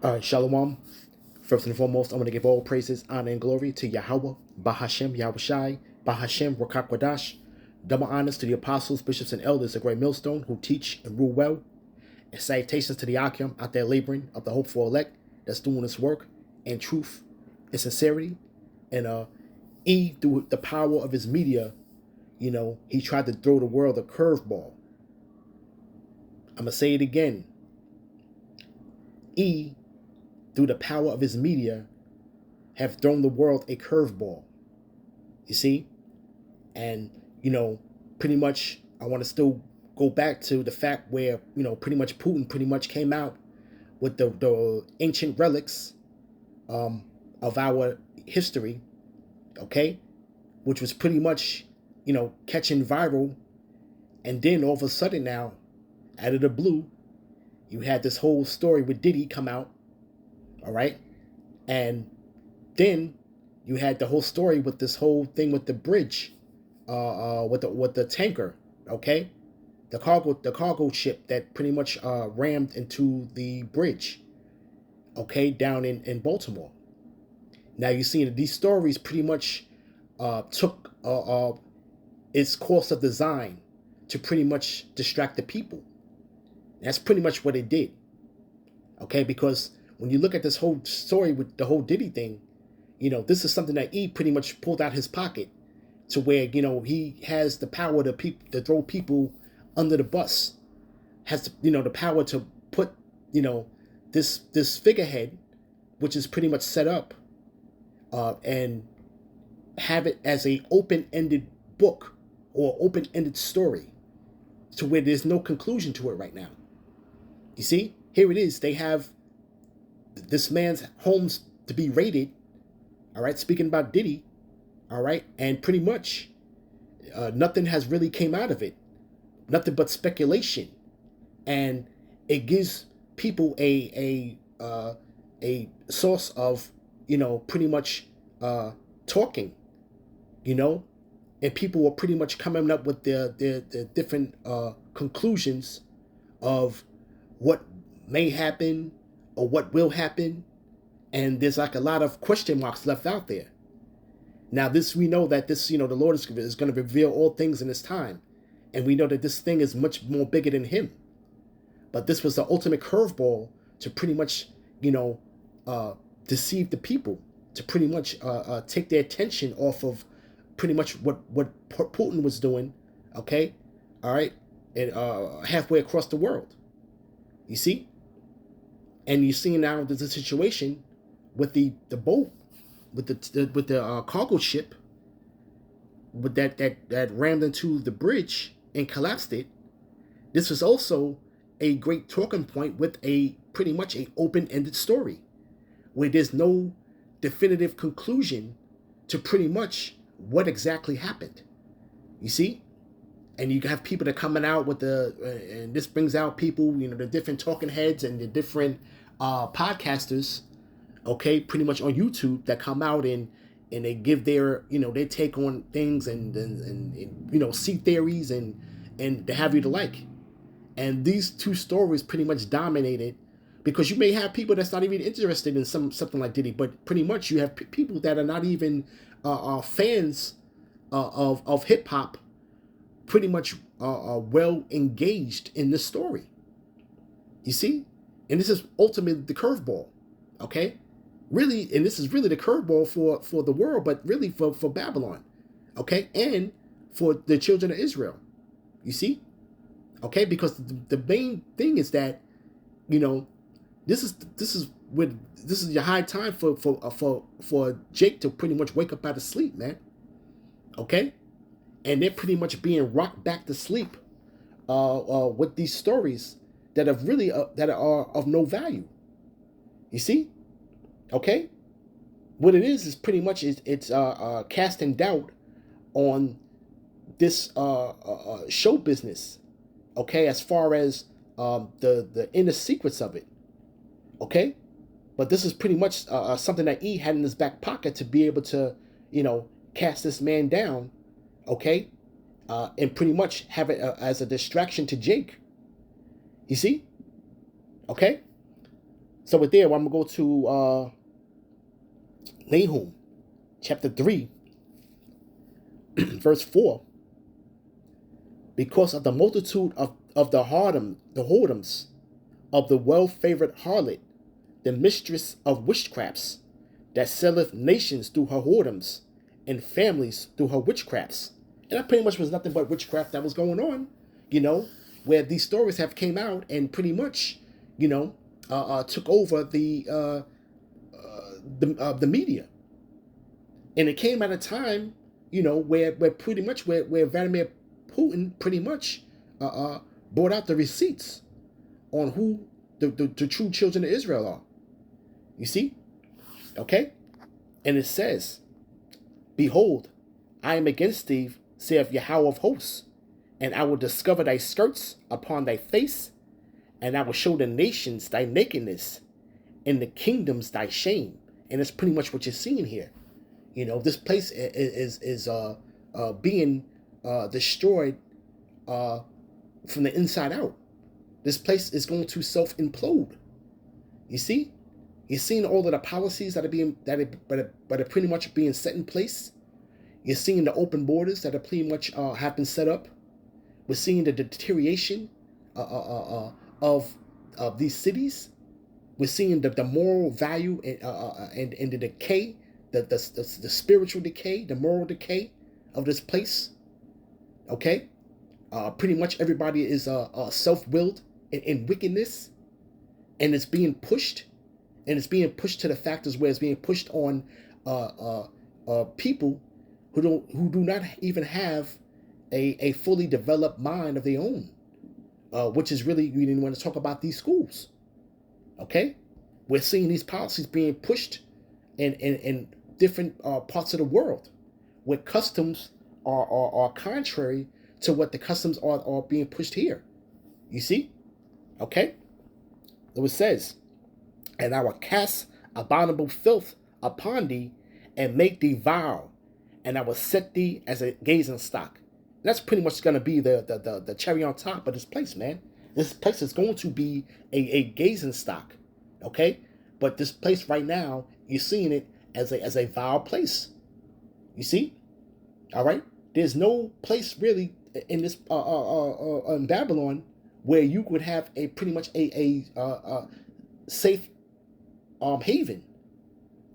All right, Shalom. First and foremost, I want to give all praises, honor, and glory to Yahweh, Bahashem, Yahushai, Bahashem, Rakakwadash. Double honors to the apostles, bishops, and elders of Great Millstone who teach and rule well. And salutations to the Akim out there laboring of the hopeful elect that's doing this work in truth and sincerity. And through the power of his media, he tried to throw the world a curveball. I'm going to say it again. Through the power of his media, have thrown the world a curveball. You see? And, pretty much I want to still go back to the fact where, pretty much Putin pretty much came out with the ancient relics of our history, okay? Which was pretty much, catching viral. And then all of a sudden now, out of the blue, you had this whole story with Diddy come out, all right? And then you had the whole story with this whole thing with the bridge, with the tanker, okay, the cargo ship that pretty much rammed into the bridge, okay, down in Baltimore. Now you see these stories pretty much took its course of design to pretty much distract the people. That's pretty much what it did, okay, because when you look at this whole story with the whole Diddy thing, this is something that E pretty much pulled out his pocket to where, he has the power to throw people under the bus, has, the power to put, this figurehead, which is pretty much set up, and have it as a open-ended book or open-ended story to where there's no conclusion to it right now. You see, here it is. They have this man's homes to be raided. All right, speaking about Diddy, all right, and pretty much nothing has really came out of it, nothing but speculation, and it gives people a source of pretty much talking, and people were pretty much coming up with their different conclusions of what may happen or what will happen, and there's like a lot of question marks left out there. Now, we know that this, the Lord is going to reveal all things in His time, and we know that this thing is much more bigger than Him. But this was the ultimate curveball to pretty much, deceive the people, to pretty much take their attention off of pretty much what Putin was doing, okay, all right, and halfway across the world. You see, and you see now there's a situation with the boat, with the cargo ship, with that rammed into the bridge and collapsed it. This was also a great talking point with a pretty much a open-ended story, where there's no definitive conclusion to pretty much what exactly happened. You see, and you have people that are coming out with and this brings out people, the different talking heads and the different podcasters, okay, pretty much on YouTube, that come out and they give their their take on things and see theories and to have you to like. And these two stories pretty much dominated, because you may have people that's not even interested in something like Diddy, but pretty much you have people that are not even fans of hip hop, pretty much well engaged in this story. You see, and this is ultimately the curveball, okay? Really, and this is really the curveball for the world, but really for Babylon, okay, and for the children of Israel. You see, okay, because the main thing is that this is your high time for Jake to pretty much wake up out of sleep, man. Okay, and they're pretty much being rocked back to sleep with these stories that are really that are of no value. You see, okay, what it is pretty much it's casting doubt on this show business, okay, as far as the inner secrets of it, okay. But this is pretty much something that E had in his back pocket to be able to, cast this man down, okay, and pretty much have it as a distraction to Jake. You see, okay. So with there, I'm going to go to Nahum, chapter 3, verse 4. Because of the multitude of the whoredoms of the well-favored harlot, the mistress of witchcrafts, that selleth nations through her whoredoms, and families through her witchcrafts. And that pretty much was nothing but witchcraft that was going on, where these stories have came out and pretty much, took over the media. And it came at a time, where pretty much where Vladimir Putin pretty much brought out the receipts on who the true children of Israel are. You see? Okay? And it says, Behold, I am against thee, saith Yahweh of hosts, and I will discover thy skirts upon thy face, and I will show the nations thy nakedness, and the kingdoms thy shame. And that's pretty much what you're seeing here. This place is being destroyed from the inside out. This place is going to self-implode. You see? You're seeing all of the policies that are pretty much being set in place. You're seeing the open borders that are pretty much have been set up. We're seeing the deterioration of these cities. We're seeing the moral value and the decay, the spiritual decay, the moral decay of this place. Okay? Pretty much everybody is self-willed in wickedness, and it's being pushed. And it's being pushed to the factors where it's being pushed on people who do not even have a fully developed mind of their own, which is really, you didn't want to talk about these schools. Okay, we're seeing these policies being pushed in different parts of the world, where customs are contrary to what the customs are being pushed here. You see? Okay, so it says, and I will cast abominable filth upon thee, and make thee vile, and I will set thee as a gazing stock. And that's pretty much going to be the cherry on top of this place, man. This place is going to be a gazing stock, okay? But this place right now, you're seeing it as a vile place. You see? All right? There's no place really in this in Babylon where you could have a pretty much a safe haven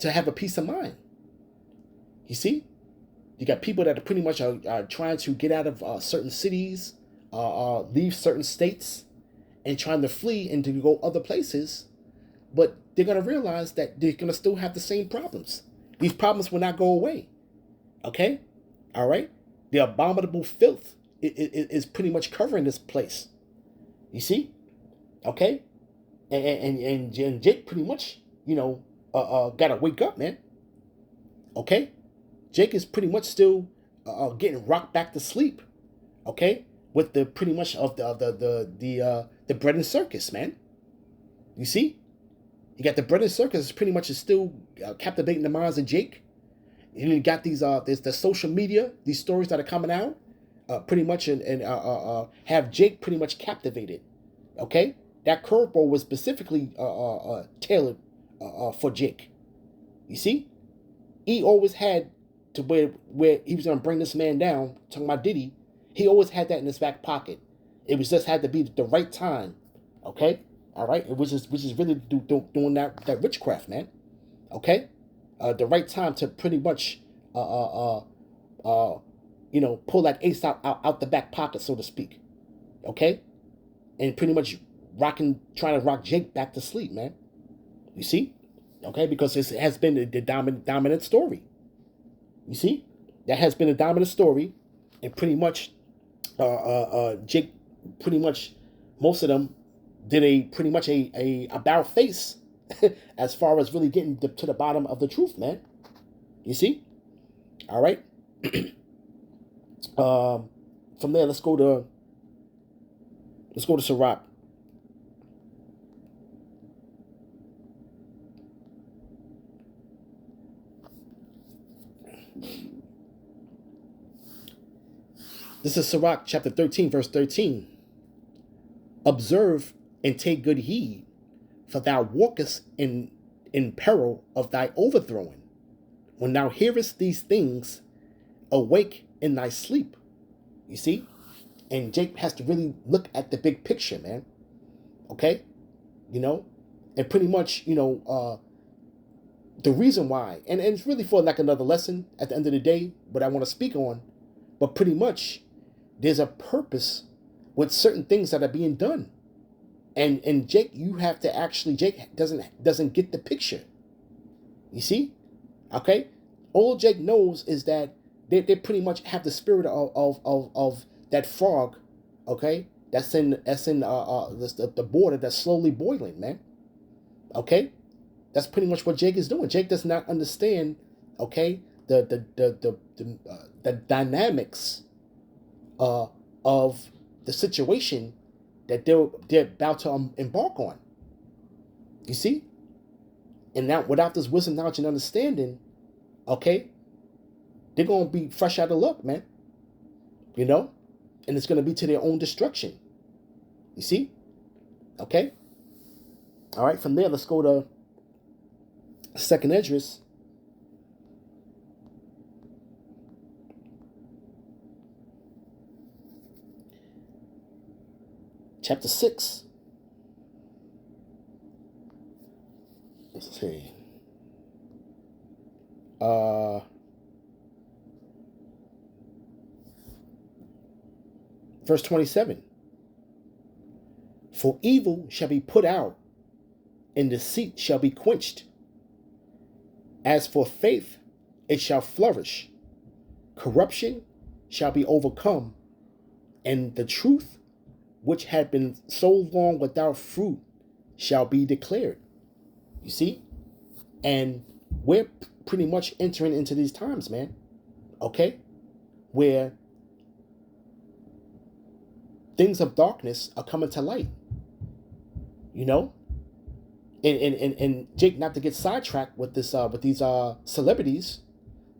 to have a peace of mind. You see, you got people that are pretty much are trying to get out of certain cities, leave certain states, and trying to flee and to go other places, but they're going to realize that they're going to still have the same problems. These problems will not go away. Okay? All right? The abominable filth is pretty much covering this place. You see? Okay? And Jake pretty much, got to wake up, man. Okay? Jake is pretty much still getting rocked back to sleep. Okay? With the pretty much of the bread and circus, man. You see? You got the bread and circus pretty much is still captivating the minds of Jake. And you got these there's the social media, these stories that are coming out, pretty much and have Jake pretty much captivated. Okay? That curveball was specifically tailored for Jake. You see? He always had to where he was going to bring this man down, talking about Diddy. He always had that in his back pocket. It was just had to be the right time. Okay? All right? It was just, which is really doing that witchcraft, man. Okay? The right time to pretty much, pull that ace out the back pocket, so to speak. Okay? And pretty much trying to rock Jake back to sleep, man. You see? Okay? Because it has been the dominant story. You see? That has been a dominant story. And pretty much, Jake, pretty much, most of them did a about face as far as really getting to the bottom of the truth, man. You see? All right. From there, let's go to Sirach. This is Sirach chapter 13, verse 13. Observe and take good heed, for thou walkest in peril of thy overthrowing. When thou hearest these things, awake in thy sleep. You see? And Jake has to really look at the big picture, man. Okay? You know? And pretty much, the reason why, and it's really for like another lesson at the end of the day, what I want to speak on, but pretty much there's a purpose with certain things that are being done. And Jake, you have to actually, Jake doesn't get the picture. You see? Okay? All Jake knows is that they pretty much have the spirit of that frog, okay? That's in the border that's slowly boiling, man. Okay? That's pretty much what Jake is doing. Jake does not understand, okay, the dynamics of the situation that they're about to embark on. You see? And now, without this wisdom, knowledge, and understanding, okay, they're gonna be fresh out of luck, man. You know, and it's gonna be to their own destruction. You see? Okay. All right. From there, let's go to Second Esdras, chapter 6. Let's see. Verse 27. For evil shall be put out, and deceit shall be quenched. As for faith, it shall flourish. Corruption shall be overcome, and the truth, which had been so long without fruit, shall be declared. You see? And we're pretty much entering into these times, man. Okay? Where things of darkness are coming to light. You know? And Jake, not to get sidetracked with this with these celebrities,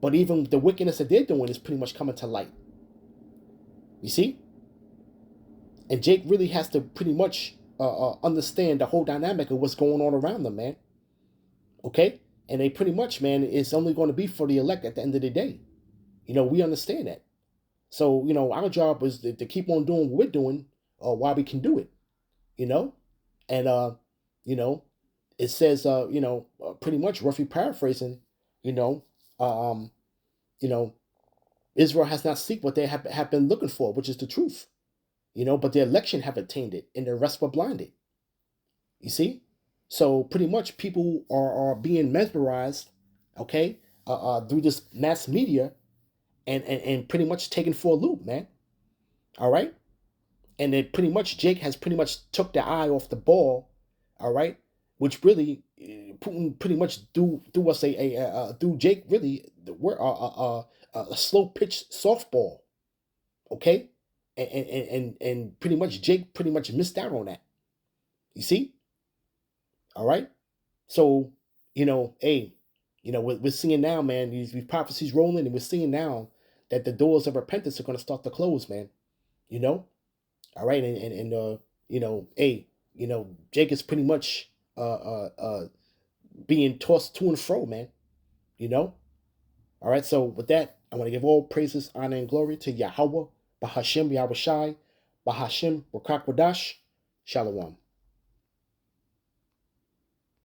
but even the wickedness that they're doing is pretty much coming to light. You see? And Jake really has to pretty much understand the whole dynamic of what's going on around them, man. Okay? And they pretty much, man, it's only going to be for the elect at the end of the day. We understand that. So, our job is to keep on doing what we're doing while we can do it. And, it says, pretty much roughly paraphrasing, you know, um, you know, Israel has not seek what they have been looking for, which is the truth, but the election have attained it and the rest were blinded. You see? So pretty much people are being mesmerized, okay, through this mass media and pretty much taken for a loop, man. All right? And it pretty much, Jake has pretty much took the eye off the ball, all right? Which really, Putin pretty much do us do Jake really, we're a slow pitch softball, okay? And pretty much Jake pretty much missed out on that. You see? All right? So, hey, we're seeing now, man, these prophecies rolling, and we're seeing now that the doors of repentance are going to start to close, man. All right, and hey, Jake is pretty much being tossed to and fro, man. All right. So with that, I want to give all praises, honor, and glory to Yahweh, Bahashim Yahushai, Bahashim Rakakwadash, Shalom.